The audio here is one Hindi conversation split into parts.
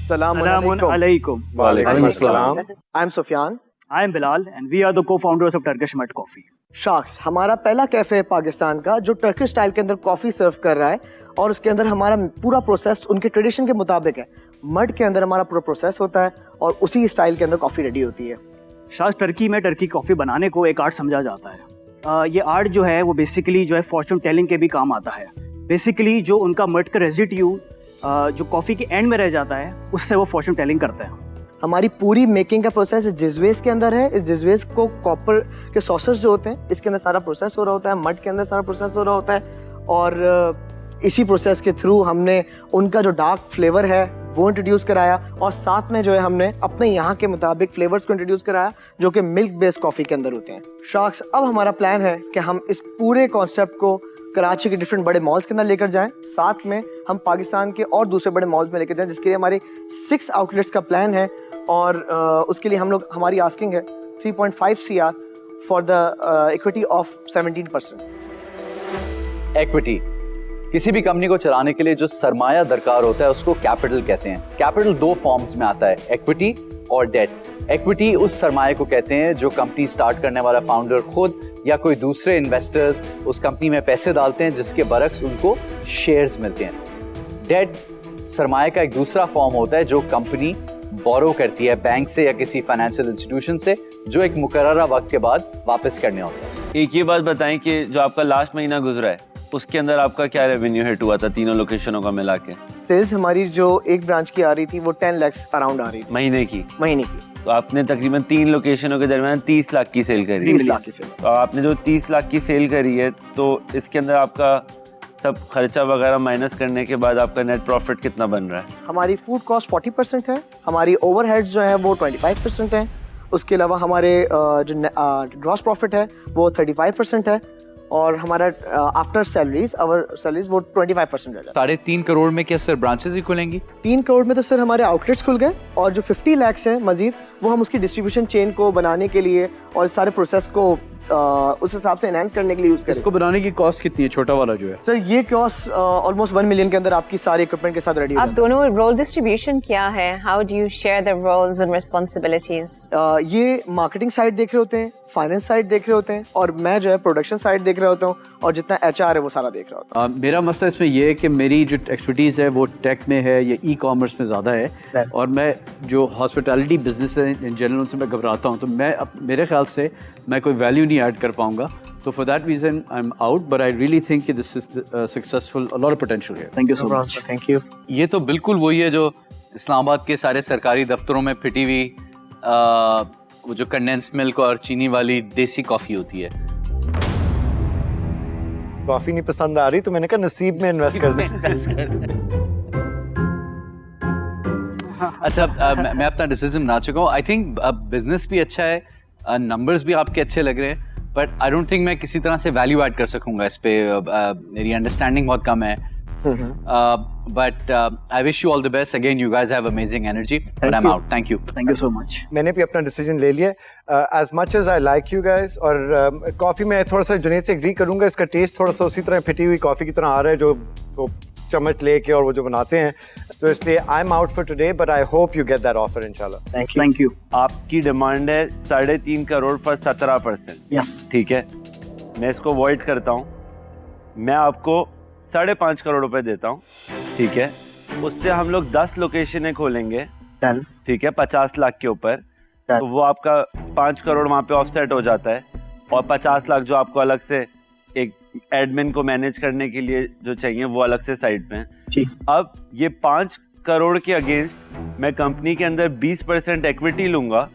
Assalamu alaikum. Walaikum assalam. I'm Sufyan. I am Bilal and we are the co-founders of Turkish Mud Coffee. Sharks हमारा पहला कैफे है पाकिस्तान का जो टर्किश स्टाइल के अंदर कॉफ़ी सर्व कर रहा है और उसके अंदर हमारा पूरा प्रोसेस उनके ट्रेडिशन के मुताबिक है। मड के अंदर हमारा पूरा प्रोसेस होता है और उसी स्टाइल के अंदर कॉफ़ी रेडी होती है। शार्क्स, टर्की में टर्की कॉफ़ी बनाने को एक आर्ट समझा जाता है। ये आर्ट जो है वो बेसिकली जो है फॉर्चून टेलिंग के भी काम आता है। बेसिकली जो उनका मड का रेजिड्यू जो कॉफ़ी के एंड में रह जाता है उससे वो फॉर्चून टेलिंग करते हैं। हमारी पूरी मेकिंग का प्रोसेस इस जिजवेस के अंदर है। इस जिजवेस को कॉपर के सॉसेस जो होते हैं इसके अंदर सारा प्रोसेस हो रहा होता है, मड के अंदर सारा प्रोसेस हो रहा होता है और इसी प्रोसेस के थ्रू हमने उनका जो डार्क फ्लेवर है वो इंट्रोड्यूस कराया और साथ में जो है हमने अपने यहाँ के मुताबिक फ्लेवर्स को इंट्रोड्यूस कराया जो कि मिल्क बेस्ड कॉफ़ी के अंदर होते हैं। शार्क्स, अब हमारा प्लान है कि हम इस पूरे कॉन्सेप्ट को कराची के डिफरेंट बड़े मॉल्स के अंदर लेकर जाएं, साथ में हम पाकिस्तान के और दूसरे बड़े मॉल्स में लेकर जाएं, जिसके लिए हमारे 6 आउटलेट्स का प्लान है और उसके लिए हमारी आस्किंग है 3.5 CR for the equity of 17%। Equity किसी भी कंपनी को चलाने के लिए जो सरमाया दरकार होता है उसको कैपिटल कहते हैं। कैपिटल 2 फॉर्म्स में आता है, इक्विटी और डेट। इक्विटी उस सरमाए को कहते हैं जो कंपनी स्टार्ट करने वाला फाउंडर खुद या कोई दूसरे इन्वेस्टर्स उस कंपनी में पैसे डालते हैं जिसके बरक्स उनको शेयर्स मिलते हैं। डेट सरमाए का एक दूसरा फॉर्म होता है जो कंपनी बोरो करती है बैंक से या किसी फाइनेंशियल इंस्टीट्यूशन से, जो एक मुकर्ररा वक्त के बाद वापस करने होता है। एक ये बात बताएं कि जो आपका लास्ट महीना गुजरा है उसके अंदर आपका क्या रेवेन्यू हिट हुआ था तीनों लोकेशनों का मिला के? सेल्स हमारी जो एक ब्रांच की आ रही थी वो 10 लाख अराउंड आ रही थी महीने की। तो आपने तकरीबन 3 लोकेशनों के दरमियान 30 लाख की सेल करी। 30 लाख की सेल। तो आपने जो 30 लाख की सेल करी है तो इसके अंदर आपका सब खर्चा वगैरह माइनस करने के बाद आपका नेट प्रॉफिट कितना बन रहा है? हमारी फूड कॉस्ट 40% है, हमारी ओवरहेड्स जो है वो 25% है, उसके अलावा हमारे जो ग्रॉस प्रॉफिट है वो 35% है और हमारा आफ्टर सैलरीज वो 25% रह जाता है। 3.5 करोड़ में क्या सर ब्रांचेस ही खुलेंगी? 3 करोड़ में तो सर हमारे आउटलेट्स खुल गए और जो 50 लाख है मजीद वो हम उसकी डिस्ट्रीब्यूशन चेन को बनाने के लिए और सारे प्रोसेस को उस हिसाब से एनहांस करने के लिए यूज करें। इसको बनाने की कॉस्ट कितनी है, छोटा वाला जो है? सर ये कॉस्ट ऑलमोस्ट 1 मिलियन के अंदर आपकी सारे इक्विपमेंट के साथ रेडी हो आप दोनों रोल डिस्ट्रीब्यूशन क्या है? How do you share the roles and responsibilities? ये मार्केटिंग साइड देख रहे होते हैं, फाइनेंस साइड देख रहे होते हैं और मैं जो है प्रोडक्शन साइड देख रहा होता हूँ और जितना HR है वो सारा देख रहा होता हूँ। मेरा मसला इसमें ये है कि मेरी जो एक्सपर्टीज़ है वो टेक में है या ई-कॉमर्स में ज़्यादा है और मैं जो हॉस्पिटैलिटी बिजनेस है इन जनरल उनसे मैं घबराता हूँ, तो मैं मेरे ख्याल से मैं कोई वैल्यू नहीं ऐड कर पाऊँगा, तो for that reason I am out, but I really think कि this is successful, a lot of potential here. Thank you so much. Thank you. ये तो बिल्कुल वही है जो इस्लामाबाद के सारे सरकारी दफ्तरों में फिटी हुई वो जो कंडेंस मिल्क और चीनी वाली देसी कॉफ़ी होती है। कॉफी नहीं पसंद आ रही तो मैंने कहा नसीब में इन्वेस्ट कर दें। अच्छा, मैं अपना डिसीजन बना चुका हूँ। आई थिंक बिजनेस भी अच्छा है, नंबर्स भी आपके अच्छे लग रहे हैं, बट आई डोंट थिंक मैं किसी तरह से वैल्यू ऐड कर सकूंगा इस पे। मेरी अंडरस्टैंडिंग बहुत कम है, but I wish you all the best. Again, you guys have amazing energy, but I'm out. Thank you. Thank you so much. मैंने भी अपना डिसीजन ले लिया। As much as I like you guys और कॉफ़ी में थोड़ा सा जुनैद से एग्री करूँगा, इसका टेस्ट थोड़ा सा उसी तरह फिटी हुई कॉफ़ी की तरह आ रहा है जो वो चम्मच लेके और वो जो बनाते हैं, तो इसलिए I am out for today, but I hope you get that offer इंशाल्लाह। Thank you. आपकी डिमांड है 3.5 करोड़ फॉर 17%। यस, ठीक है, मैं इसको अवॉइड करता हूँ। मैं आपको 5.5 करोड़ रुपए देता हूँ, ठीक है? उससे हम लोग 10 लोकेशनें खोलेंगे, ठीक है, 50 लाख के ऊपर, तो वो आपका 5 करोड़ वहाँ पे ऑफसेट हो जाता है और 50 लाख जो आपको अलग से एक एडमिन को मैनेज करने के लिए जो चाहिए वो अलग से साइड पे हैं। अब ये 5 करोड़ के अगेंस्ट मैं कंपनी के अंदर 20% इक्विटी लूँगा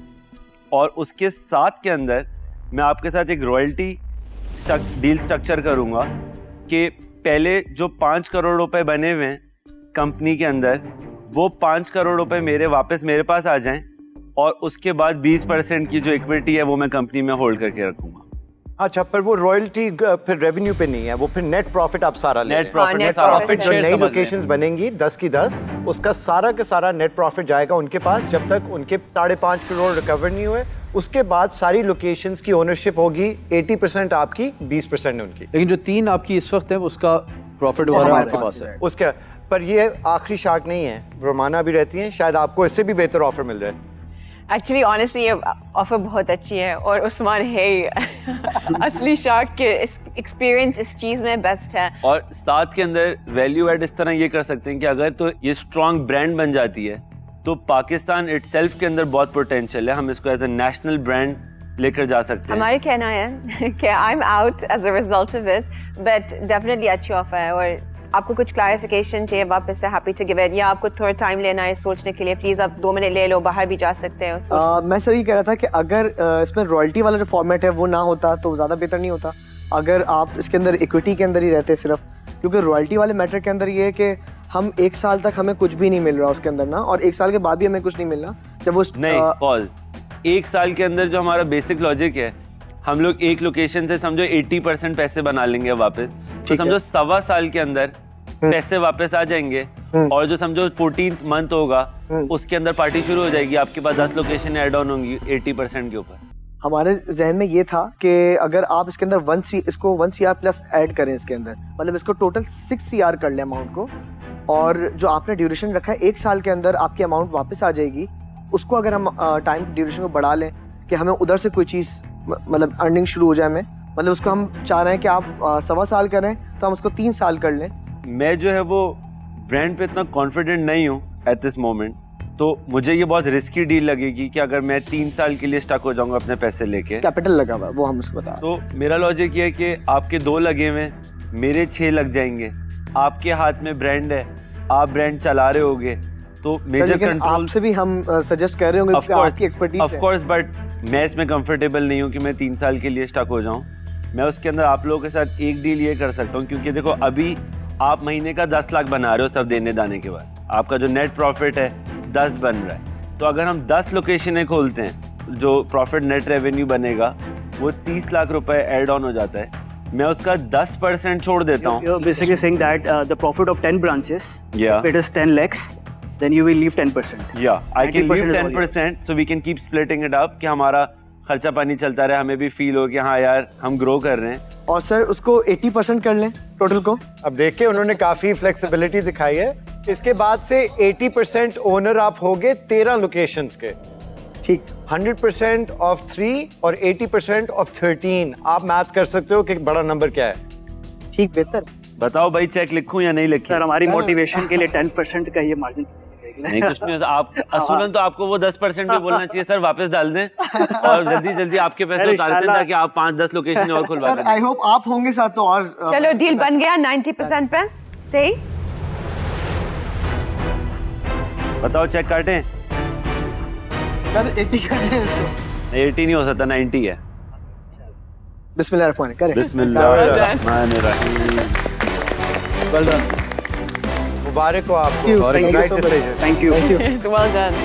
और उसके साथ के अंदर मैं आपके साथ एक रॉयल्टी डील स्ट्रक्चर करूँगा कि पहले जो 5 करोड़ रुपए बने हुए हैं कंपनी के अंदर, वो 5 करोड़ रुपए वापस मेरे पास आ जाएं और उसके बाद 20% की जो इक्विटी है वो मैं कंपनी में होल्ड करके रखूंगा। अच्छा, पर वो रॉयल्टी फिर रेवेन्यू पे नहीं है, वो फिर नेट प्रॉफिट आप सारा ले नेट प्रॉफिट जो नई लोकेशंस बनेंगी 10 की 10, उसका सारा का सारा नेट प्रॉफिट जाएगा उनके पास जब तक उनके 5.5 करोड़ रिकवर नहीं हुए। उसके बाद सारी लोकेशंस की ओनरशिप होगी 80% आपकी, 20% उनकी। लेकिन जो 3 आपकी इस वक्त है उसका प्रॉफिट वगैरह आपके पास है। उसका पर ये आखिरी शार्क नहीं है, रोमाना भी रहती हैं, शायद आपको इससे भी बेहतर ऑफर मिल जाए। एक्चुअली ऑनेस्टली ये ऑफर बहुत अच्छी है और उस्मान है ही असली शार्क के एक्सपीरियंस इस चीज़ में बेस्ट है। और साथ के अंदर वैल्यू एड इस तरह ये कर सकते हैं कि अगर तो ये स्ट्रॉन्ग ब्रांड बन जाती है तो पाकिस्तान इटसेल्फ के अंदर बहुत पोटेंशियल है, हम इसको एज अ नेशनल ब्रांड लेकर जा सकते हैं। हमारे कहना है कि I am out as a result of this, but definitely अच्छी ऑफर है। और आपको कुछ क्लैरिफिकेशन चाहिए वापस से, हैप्पी टू गिव इट, या आपको थोड़ा टाइम लेना है सोचने के लिए, प्लीज आप 2 मिनट ले लो, बाहर भी जा सकते हैं। मैं सर ये कह रहा था कि अगर इसमें रॉयल्टी वाला जो फॉर्मेट है वो ना होता तो ज़्यादा बेहतर नहीं होता, अगर आप इसके अंदर इक्विटी के अंदर ही रहते सिर्फ, क्योंकि रॉयल्टी वाले मैटर के अंदर ये है कि हम 1 साल तक हमें कुछ भी नहीं मिल रहा उसके अंदर ना, और 1 साल के बाद भी हमें कुछ नहीं मिल रहा जब वो नहीं पॉज, 1 साल के अंदर जो हमारा बेसिक लॉजिक है, हम लोग एक लोकेशन से समझो 80% पैसे बना लेंगे वापस, तो समझो 1.25 साल के अंदर पैसे वापस आ जाएंगे, और जो समझो 14th मंथ होगा उसके अंदर पार्टी शुरू हो जाएगी, आपके पास 10 लोकेशन ऐड ऑन होंगी 80% के ऊपर। हमारे जहन में ये था कि अगर आप इसके अंदर 1 CR प्लस ऐड करें इसके अंदर, मतलब इसको टोटल 6 CR कर लें अमाउंट को, और जो आपने ड्यूरेशन रखा है 1 साल के अंदर आपकी अमाउंट वापस आ जाएगी, उसको अगर हम टाइम ड्यूरेशन को बढ़ा लें कि हमें उधर से कोई चीज़ मतलब अर्निंग शुरू हो जाए, हमें मतलब उसको हम चाह रहे हैं कि आप 1.25 साल करें तो हम उसको 3 साल कर लें। मैं जो है वो ब्रांड पे इतना कॉन्फिडेंट नहीं हूँ एट दिस मोमेंट, तो मुझे ये बहुत रिस्की डील लगेगी कि अगर मैं 3 साल के लिए स्टक हो जाऊंगा अपने पैसे लेके। कैपिटल लगा हुआ वो हम उसको बता, तो मेरा लॉजिक ये है कि आपके 2 लगे हुए, मेरे 6 लग जाएंगे, आपके हाथ में ब्रांड है, आप ब्रांड चला रहे होगे, तो मेजर कंट्रोल आपसे भी हम सजेस्ट कर रहे होंगे क्योंकि आपकी एक्सपर्टीज है। ऑफ कोर्स, बट मैं इसमें कंफर्टेबल नहीं हूँ कि मैं 3 साल के लिए स्टक हो जाऊँ। मैं उसके अंदर आप लोगों के साथ एक डील ये कर सकता हूँ, क्योंकि देखो अभी आप महीने का 10 लाख बना रहे हो सब देने दाने के बाद, आपका जो नेट प्रॉफिट है 10 बन रहा है, तो अगर हम 10 लोकेशनें खोलते हैं जो प्रॉफिट नेट रेवेन्यू बनेगा वो 30 लाख रुपए ऐड ऑन हो जाता है, मैं उसका 10% छोड़ देता हूँ। You're basically saying that the profit of 10 branches, Yeah. if it is 10 lakhs, then you will leave 10%. Yeah, I can 90% leave is all 10%, so we can keep splitting it up कि हमारा खर्चा पानी चलता रहे, हमें भी फील हो कि हाँ यार हम ग्रो कर रहे हैं। और सर उसको 80% कर लें टोटल को। अब देखिए उन्होंने काफी फ्लेक्सिबिलिटी दिखाई है, इसके बाद से 80% ओनर आप होगे 13 लोकेशंस के, ठीक, 100% ऑफ 3 और 80% ऑफ 13। आप मैथ कर सकते हो कि बड़ा नंबर क्या है। ठीक, बेहतर। बताओ भाई चेक लिखूं या नहीं लिखूं? सर हमारी मोटिवेशन के लिए 10% का ये मार्जिन नहीं कुछ नहीं, आप असूलन तो आपको वो 10% भी बोलना चाहिए सर, वापस डाल दें और जल्दी जल्दी आपके पैसे उतारते हैं ताकि आप 5-10 लोकेशन और खुलवा दें। आई होप आप होंगे साथ तो और चलो डील बन गया 90% पे, सही। बताओ चेक काटें? सर 80 कर दें इसको। 80 नहीं हो सकता, 90 है। बिस्मिल्लाह करें। बिस्मिल्लाहिर्रहमानिर्रहीम। Well done. मुबारक हो आपको। Thank you so right much. Decision. Thank you. It's well done.